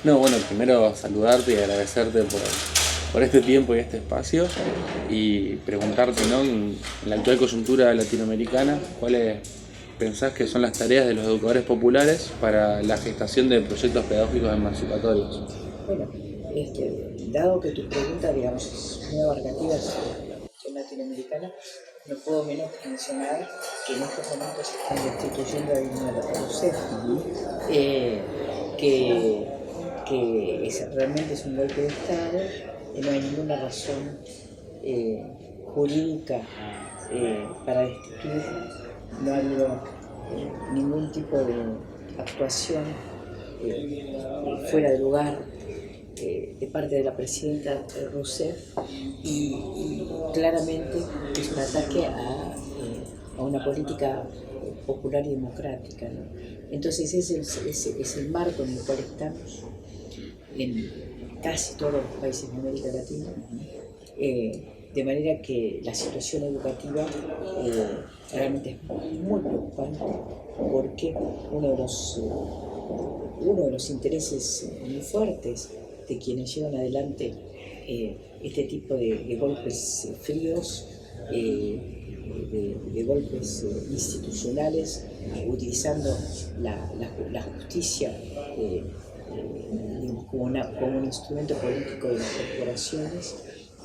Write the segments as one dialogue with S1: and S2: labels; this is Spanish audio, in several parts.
S1: No, bueno, primero saludarte y agradecerte por este tiempo y este espacio y preguntarte, ¿no? En la actual coyuntura latinoamericana, ¿cuáles pensás que son las tareas de los educadores populares para la gestación de proyectos pedagógicos emancipatorios?
S2: Bueno, dado que tu pregunta, digamos, es muy abarcativa sobre la cuestión latinoamericana, no puedo menos que mencionar que en estos momentos se están destituyendo a Dilma Rousseff, eh, que, realmente es un golpe de Estado, y no hay ninguna razón eh, jurídica para destituirla, no ha habido ningún tipo de actuación fuera de lugar de parte de la presidenta Rousseff y claramente es un ataque a una política popular y democrática, ¿no? Entonces es el marco en el cual estamos en casi todos los países de América Latina, de manera que la situación educativa realmente es muy preocupante porque uno de los intereses muy fuertes de quienes llevan adelante este tipo de golpes fríos, de golpes institucionales, utilizando la justicia como un instrumento político de las corporaciones,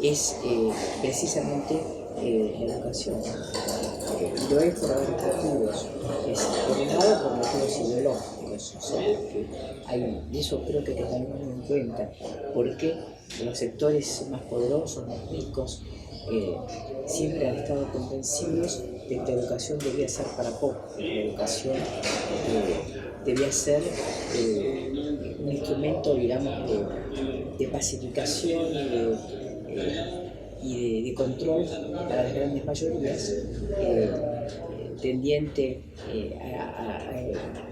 S2: es precisamente la educación. Y lo es por varios motivos. Es por un lado por motivos ideológicos, o sea, que y eso creo que hay que tenerlo en cuenta, porque los sectores más poderosos, más ricos, siempre han estado convencidos de que la educación debía ser para pocos, que la educación debía ser un instrumento, digamos, de pacificación y de control para las grandes mayorías, tendiente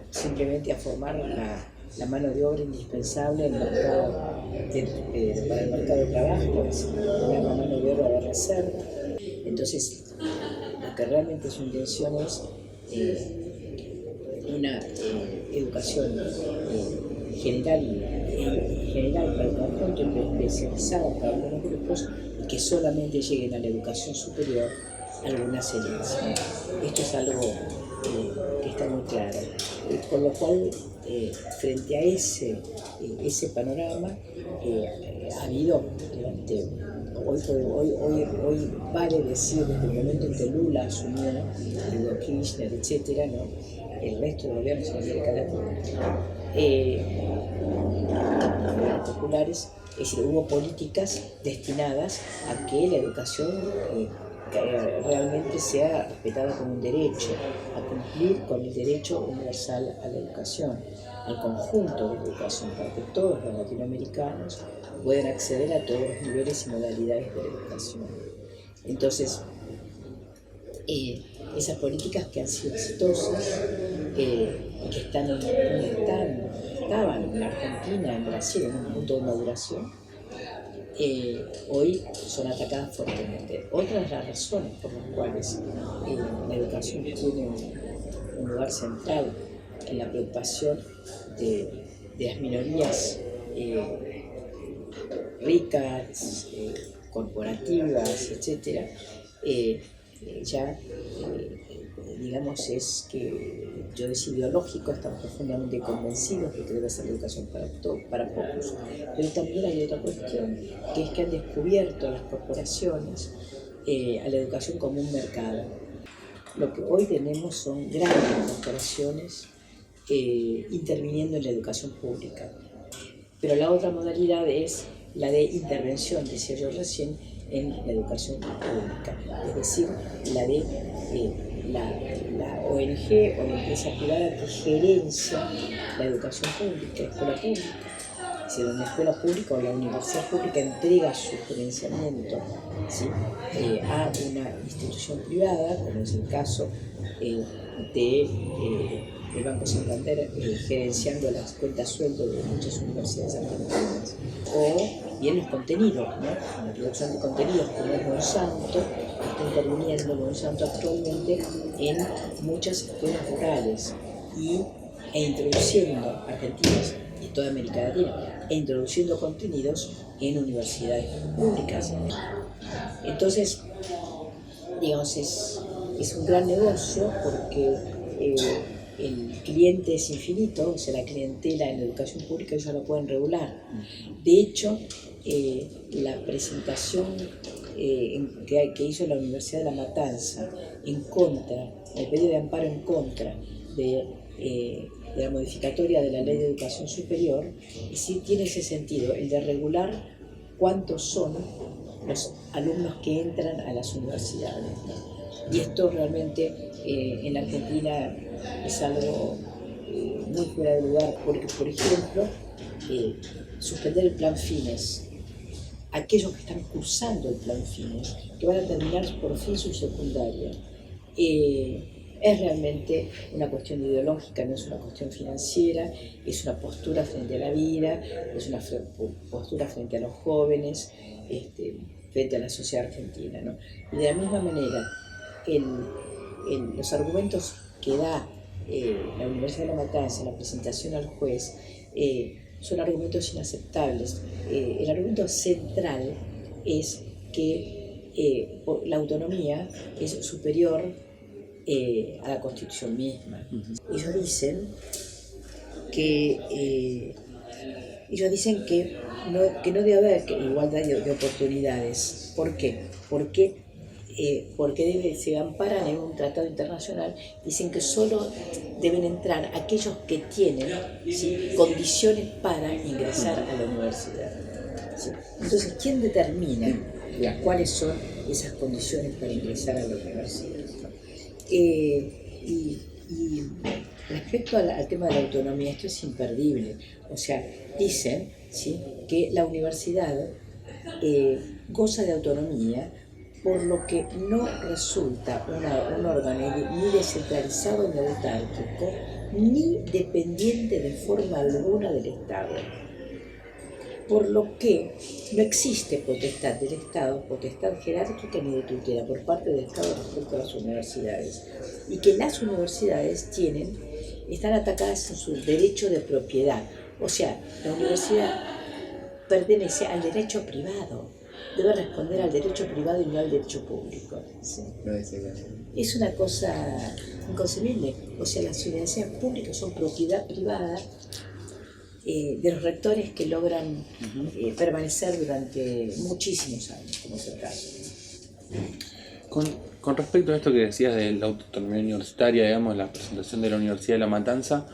S2: simplemente a formar la mano de obra indispensable en el mercado para el mercado de trabajo, es una mano de obra de reserva. Entonces, lo que realmente su intención es una educación general para el conjunto y especializada para algunos grupos, y que solamente lleguen a la educación superior algunas élites. Esto es algo que está muy claro. Con lo cual, frente a ese panorama, ha habido durante hoy vale decir, desde el momento en que Lula asumió, Luego Kirchner, etcétera, ¿no? El resto de gobiernos en América Latina, populares, es decir, hubo políticas destinadas a que la educación realmente sea respetada como un derecho, a cumplir con el derecho universal a la educación, al conjunto de la educación, para que todos los latinoamericanos puedan acceder a todos los niveles y modalidades de la educación. Entonces, esas políticas que han sido exitosas y que estaban en Argentina, en Brasil, en un punto de maduración, hoy son atacadas fuertemente. Otra de las razones por las cuales la educación tiene un lugar central en la preocupación de las minorías ricas, corporativas, etcétera, digamos, es que yo es ideológico, estamos profundamente convencidos de que debe ser la educación para pocos, pero también hay otra cuestión, que es que han descubierto las corporaciones a la educación como un mercado. Lo que hoy tenemos son grandes corporaciones interviniendo en la educación pública, pero la otra modalidad es la de intervención, decía yo recién, en la educación pública, es decir, la de la ONG o la empresa privada que gerencia la educación pública, la escuela pública. Si la escuela pública o la universidad pública entrega su financiamiento, ¿sí? A una institución privada, como es el caso del Banco Santander gerenciando las cuentas sueldo de muchas universidades argentinas, o bien los contenidos, ¿no? La producción de contenidos, como es Monsanto, está interviniendo Monsanto actualmente en muchas escuelas rurales e introduciendo argentinas en toda América Latina, e introduciendo contenidos en universidades públicas. Entonces, digamos, es un gran negocio porque el cliente es infinito, o sea, la clientela en la educación pública ellos la pueden regular. De hecho, la presentación que hizo la Universidad de La Matanza en contra, el pedido de amparo en contra de la modificatoria de la Ley de Educación Superior, sí tiene ese sentido, el de regular cuántos son los alumnos que entran a las universidades, ¿no? Y esto realmente en la Argentina es algo muy fuera de lugar, porque, por ejemplo, suspender el plan Fines, aquellos que están cursando el plan Fines, que van a terminar por fin su secundaria, es realmente una cuestión ideológica, no es una cuestión financiera, es una postura frente a la vida, es una postura frente a los jóvenes, frente a la sociedad argentina, ¿no? Y de la misma manera, los argumentos que da la Universidad de La Matanza en la presentación al juez son argumentos inaceptables. El argumento central es que la autonomía es superior a la Constitución misma. Ellos dicen que no debe haber igualdad de oportunidades. ¿Por qué? Porque se amparan en un tratado internacional, dicen que solo deben entrar aquellos que tienen, ¿sí?, condiciones para ingresar a la universidad, ¿sí? Entonces, ¿quién determina cuáles son esas condiciones para ingresar a la universidad? Y respecto al tema de la autonomía, esto es imperdible. O sea, dicen, ¿sí?, que la universidad goza de autonomía, por lo que no resulta un órgano ni descentralizado ni autárquico, ni dependiente de forma alguna del Estado. Por lo que no existe potestad del Estado, potestad jerárquica ni de tutela por parte del Estado respecto a las universidades. Y que las universidades están atacadas en su derecho de propiedad. O sea, la universidad pertenece al derecho privado. Debe responder al derecho privado y no al derecho público. ¿Sí? Es una cosa inconcebible. O sea, las universidades públicas son propiedad privada de los rectores que logran permanecer durante muchísimos años, como es el caso.
S1: Con respecto a esto que decías de la autonomía universitaria, digamos, la presentación de la Universidad de La Matanza,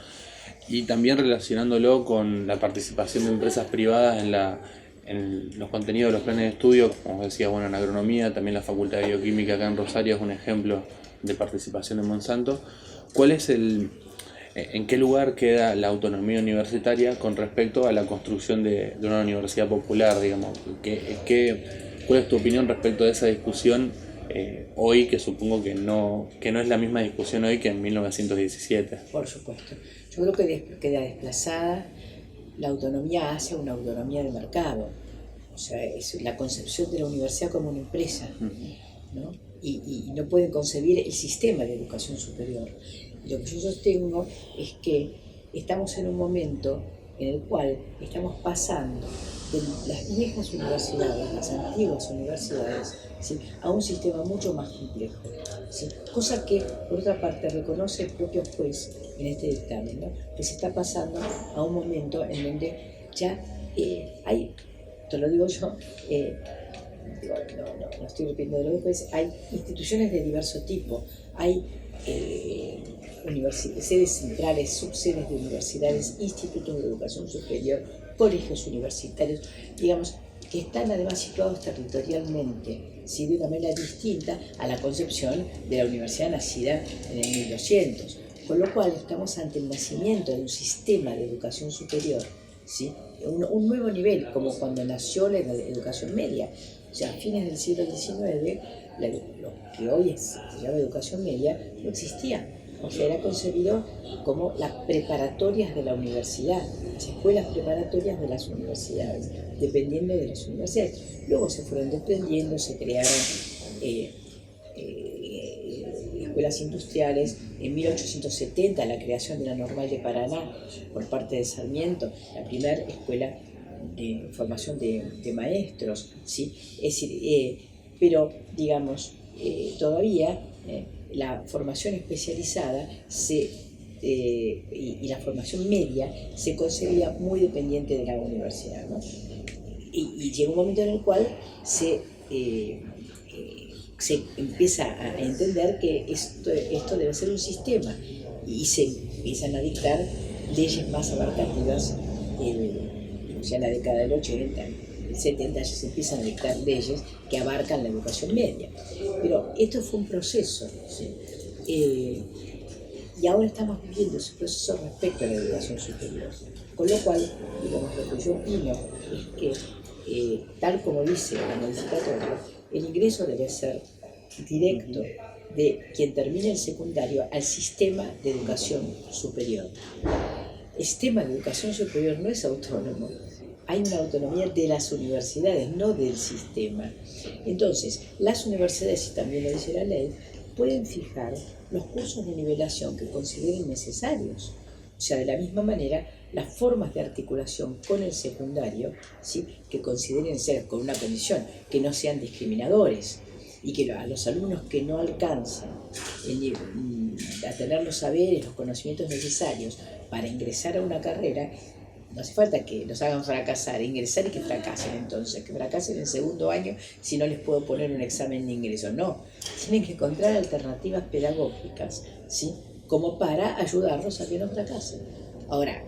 S1: y también relacionándolo con la participación de empresas privadas en los contenidos de los planes de estudio, como decía, bueno, en agronomía, también la Facultad de Bioquímica acá en Rosario es un ejemplo de participación de Monsanto. ¿Cuál es en qué lugar queda la autonomía universitaria con respecto a la construcción de una universidad popular, digamos? ¿Cuál es tu opinión respecto a esa discusión hoy, que supongo que no es la misma discusión hoy que en 1917?
S2: Por supuesto. Yo creo que queda desplazada la autonomía hacia una autonomía de mercado. O sea, es la concepción de la universidad como una empresa, ¿no? Y no pueden concebir el sistema de educación superior. Y lo que yo sostengo es que estamos en un momento en el cual estamos pasando de las viejas universidades, las antiguas universidades, ¿sí?, a un sistema mucho más complejo, ¿sí? Cosa que, por otra parte, reconoce el propio juez en este dictamen, ¿no?, que se está pasando a un momento en donde ya hay, te lo digo yo, no estoy repitiendo de lo después, hay instituciones de diverso tipo, hay sedes centrales, subsedes de universidades, institutos de educación superior, colegios universitarios, digamos, que están además situados territorialmente, ¿sí?, de una manera distinta a la concepción de la universidad nacida en el 1200, con lo cual estamos ante el nacimiento de un sistema de educación superior, ¿sí?, un nuevo nivel, como cuando nació la educación media. O sea, a fines del siglo XIX, lo que hoy se llama educación media no existía. O sea, era concebido como las preparatorias de la universidad, las escuelas preparatorias de las universidades, dependiendo de las universidades. Luego se fueron desprendiendo, se crearon escuelas industriales, en 1870 la creación de la Normal de Paraná por parte de Sarmiento, la primera escuela de formación de maestros, ¿sí? Es decir, pero digamos, todavía la formación especializada y la formación media se concebía muy dependiente de la universidad, ¿no? Y llega un momento en el cual se empieza a entender que esto debe ser un sistema y se empiezan a dictar leyes más abarcativas. Ya en la década del 80, el 70 ya se empiezan a dictar leyes que abarcan la educación media. Pero esto fue un proceso, ¿sí? Y ahora estamos viviendo ese proceso respecto a la educación superior. Con lo cual, digamos, lo que yo opino es que, tal como dice la modificatoria, el ingreso debe ser directo de quien termine el secundario al sistema de educación superior. El sistema de educación superior no es autónomo. Hay una autonomía de las universidades, no del sistema. Entonces, las universidades, y también lo dice la ley, pueden fijar los cursos de nivelación que consideren necesarios. O sea, de la misma manera, las formas de articulación con el secundario, ¿sí?, que consideren ser, con una condición, que no sean discriminadores, y que a los alumnos que no alcanzan a tener los saberes, los conocimientos necesarios para ingresar a una carrera, no hace falta que los hagan fracasar, ingresar y que fracasen entonces, que fracasen en segundo año si no les puedo poner un examen de ingreso. No, tienen que encontrar alternativas pedagógicas, ¿sí?, como para ayudarlos a que no fracasen. Ahora,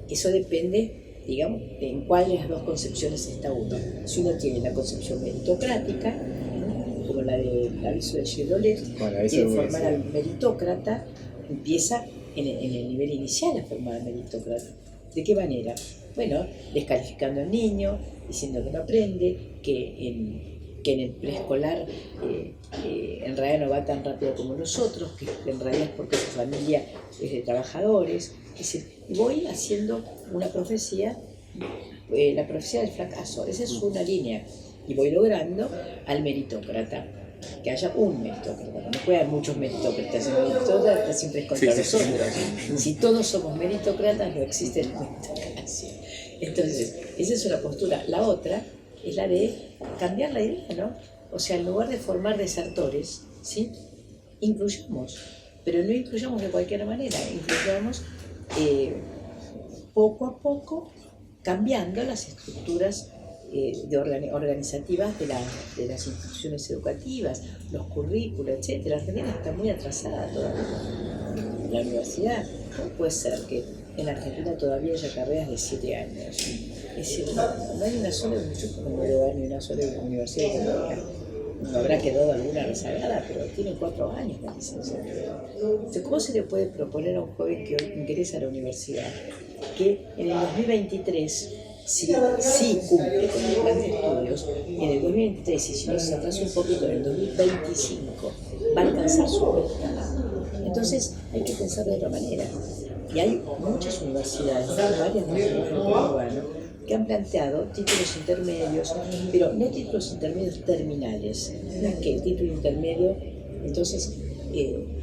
S2: eso depende, digamos, de en cuál de las dos concepciones está uno. Si uno tiene la concepción meritocrática, ¿no?, como la del aviso de Chevrolet, quiere formar al meritócrata, empieza en el nivel inicial a formar al meritócrata. ¿De qué manera? Bueno, descalificando al niño, diciendo que no aprende, que en el preescolar en realidad no va tan rápido como nosotros, que en realidad es porque su familia es de trabajadores. Es decir, voy haciendo una profecía, la profecía del fracaso, esa es una línea, y voy logrando al meritócrata, que haya un meritócrata, no puede haber muchos meritócratas, el meritócrata siempre es contra nosotros. Si todos somos meritócratas, no existe la meritocracia. Entonces, esa es una postura. La otra es la de cambiar la idea, ¿no? O sea, en lugar de formar desertores, ¿sí?, incluyamos, pero no incluyamos de cualquier manera, incluyamos poco a poco, cambiando las estructuras organizativas de las instituciones educativas, los currículos, etc. La Argentina está muy atrasada todavía. La universidad, ¿cómo puede ser que en Argentina todavía haya carreras de 7 años? Es decir, no hay una sola, yo no puedo dar ni una sola universidad de tecnología. No habrá quedado alguna rezagada, pero tiene 4 años la licenciatura. Entonces, ¿cómo se le puede proponer a un joven que hoy ingresa a la universidad que en el 2023 sí cumple con el plan de estudios, en el 2023, y si no se atrasa un poquito, en el 2025 va a alcanzar su meta? Entonces hay que pensar de otra manera. Y hay muchas universidades, varias de el urbano, que han planteado títulos intermedios, pero no títulos intermedios terminales. No es que el título intermedio entonces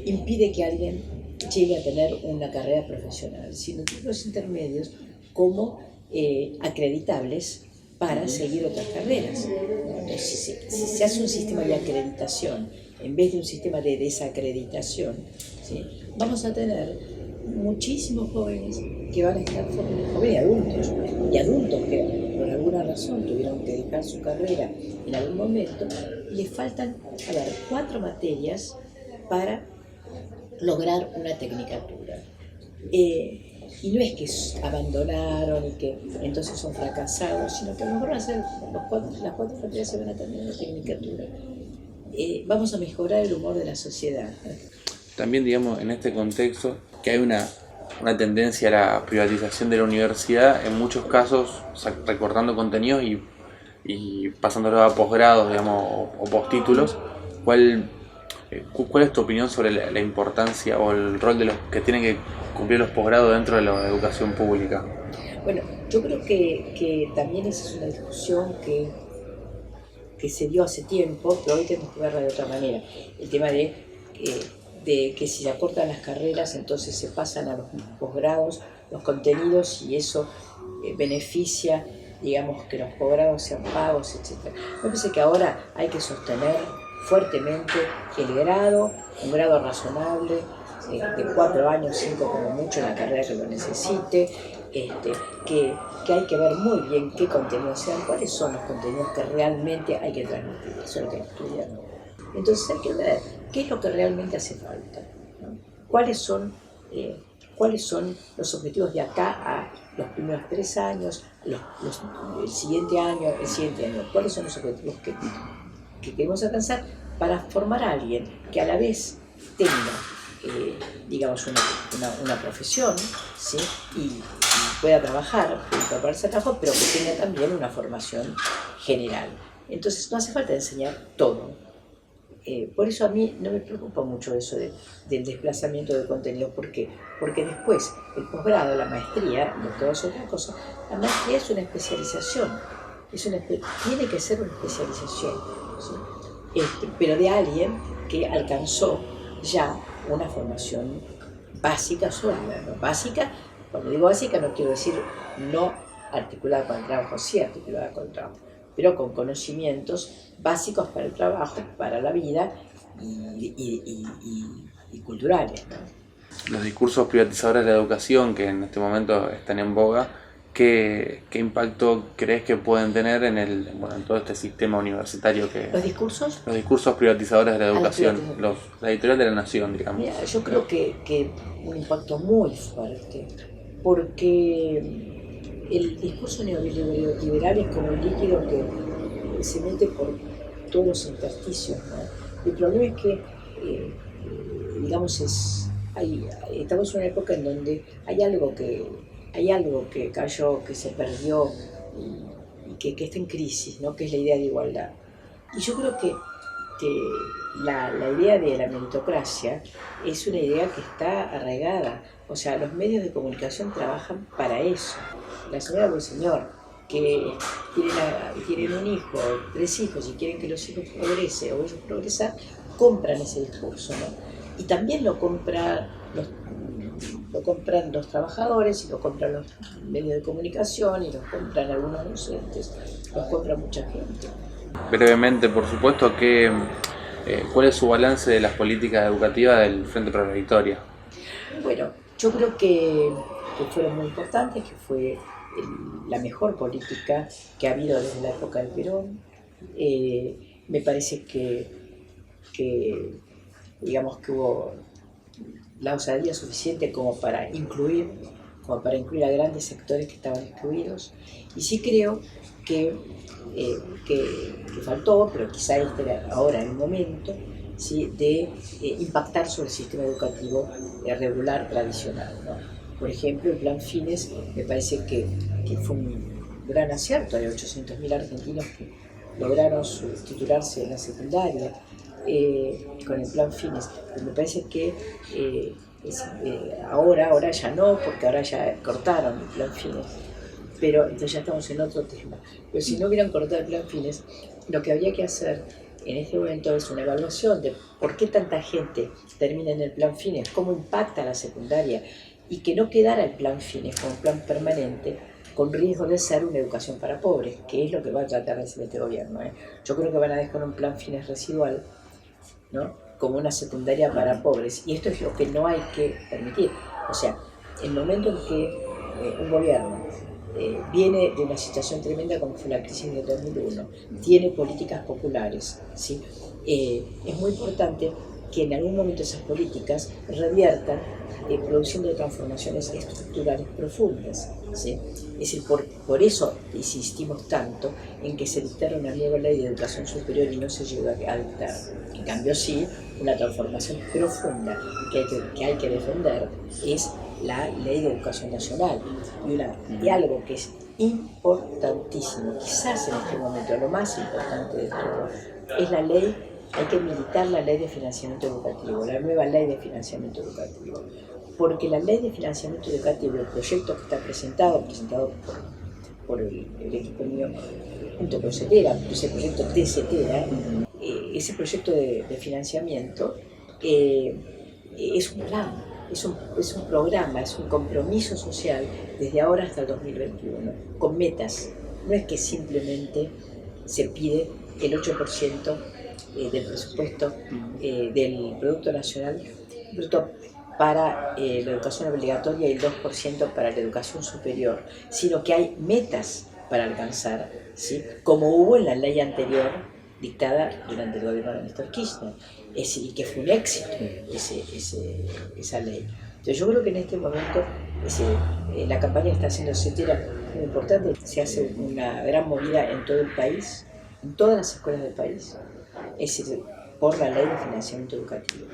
S2: impide que alguien llegue a tener una carrera profesional, sino títulos intermedios como acreditables para seguir otras carreras. Entonces, si se hace un sistema de acreditación en vez de un sistema de desacreditación, ¿sí?, vamos a tener muchísimos jóvenes que van a estar jóvenes y adultos que por alguna razón tuvieron que dejar su carrera en algún momento, y les faltan, 4 materias para lograr una tecnicatura. Y no es que abandonaron y que entonces son fracasados, sino que a lo mejor van a ser las 4 materias se van a terminar la tecnicatura. Vamos a mejorar el humor de la sociedad.
S1: También, digamos, en este contexto, que hay una tendencia a la privatización de la universidad, en muchos casos recortando contenidos y pasándolo a posgrados, digamos, o postítulos. ¿Cuál es tu opinión sobre la importancia o el rol de los que tienen que cumplir los posgrados dentro de la educación pública?
S2: Bueno, yo creo que también esa es una discusión que se dio hace tiempo, pero hoy tenemos que verla de otra manera. El tema de de que si se acortan las carreras, entonces se pasan a los posgrados, los contenidos, y eso beneficia, digamos, que los posgrados sean pagos, etc. Me parece que ahora hay que sostener fuertemente el grado, un grado razonable, de 4 años, 5 como mucho en la carrera que lo necesite, que hay que ver muy bien qué contenidos sean, cuáles son los contenidos que realmente hay que transmitir, eso es lo que estudian. Entonces hay que ver qué es lo que realmente hace falta, ¿no? ¿Cuáles son los objetivos de acá a los primeros 3 años, el siguiente año, cuáles son los objetivos que queremos alcanzar para formar a alguien que a la vez tenga, digamos, una profesión, ¿sí? y pueda trabajar, incorporarse al trabajo, pero que tenga también una formación general. Entonces no hace falta enseñar todo. Por eso a mí no me preocupa mucho eso del desplazamiento de contenido. ¿Por qué? Porque después el posgrado, la maestría, doctorado es otra cosa. La maestría es una especialización, tiene que ser una especialización, ¿sí? Pero de alguien que alcanzó ya una formación básica sólida, ¿no? Básica, cuando digo básica no quiero decir no articulada con el trabajo, sí articulada con el trabajo, pero con conocimientos básicos para el trabajo, para la vida y culturales, ¿no?
S1: Los discursos privatizadores de la educación que en este momento están en boga, ¿qué impacto crees que pueden tener en todo este sistema universitario?
S2: ¿Los discursos?
S1: Los discursos privatizadores de la educación, la editorial de la Nación, digamos.
S2: Mira, yo creo que un impacto muy fuerte, porque el discurso neoliberal es como un líquido que se mete por todos los intersticios, ¿no? El problema es que, digamos, estamos en una época en donde hay algo que cayó, que se perdió y que está en crisis, ¿no? Que es la idea de igualdad. Y yo creo que la idea de la meritocracia es una idea que está arraigada. O sea, los medios de comunicación trabajan para eso. La señora o el señor que tienen un hijo, 3 hijos, y quieren que los hijos progresen o ellos progresar, compran ese discurso, ¿no? Y también lo compran los trabajadores, y lo compran los medios de comunicación, y lo compran algunos docentes, los compra mucha gente.
S1: Brevemente, por supuesto, ¿cuál es su balance de las políticas educativas del Frente para la Victoria?
S2: Bueno, yo creo que fueron muy importantes, que fue la mejor política que ha habido desde la época del Perón. Me parece que digamos que hubo la osadía suficiente como para incluir a grandes sectores que estaban excluidos. Y sí creo que faltó, pero quizá este era ahora el momento, ¿sí?, de impactar sobre el sistema educativo regular tradicional, ¿no? Por ejemplo, el Plan Fines me parece que fue un gran acierto. Hay 800.000 argentinos que lograron titularse en la secundaria con el Plan Fines. Me parece que ahora ya no, porque ahora ya cortaron el Plan Fines. Pero entonces ya estamos en otro tema. Pero si no hubieran cortado el Plan Fines, lo que habría que hacer en este momento es una evaluación de por qué tanta gente termina en el Plan Fines, cómo impacta la secundaria, y que no quedara el Plan Fines como un plan permanente con riesgo de ser una educación para pobres, que es lo que va a tratar de hacer este gobierno, ¿eh? Yo creo que van a dejar un Plan Fines residual, ¿no?, como una secundaria para pobres, y esto es lo que no hay que permitir. O sea, el momento en que un gobierno viene de una situación tremenda como fue la crisis de 2001, tiene políticas populares, ¿sí? Es muy importante que en algún momento esas políticas reviertan produciendo transformaciones estructurales profundas, ¿sí? Es decir, por eso insistimos tanto en que se dictara una nueva ley de educación superior y no se llegó a dictar. En cambio, sí, una transformación profunda que hay que defender es la Ley de Educación Nacional, y algo que es importantísimo, quizás en este momento lo más importante de todo, es la ley. Hay que militar la ley de financiamiento educativo, la nueva ley de financiamiento educativo, porque la ley de financiamiento educativo, el proyecto que está presentado por el equipo mío junto con CETERA, ese proyecto de CETERA, ese proyecto de financiamiento es un plan, es un programa, es un compromiso social desde ahora hasta el 2021, con metas. No es que simplemente se pide el 8% del presupuesto del Producto Nacional Bruto para la educación obligatoria y el 2% para la educación superior, sino que hay metas para alcanzar, ¿sí? Como hubo en la ley anterior dictada durante el gobierno de Néstor Kirchner, y que fue un éxito esa ley. Entonces yo creo que en este momento la campaña está siendo sincera, muy importante, se hace una gran movida en todo el país, en todas las escuelas del país, por la ley de financiamiento educativo.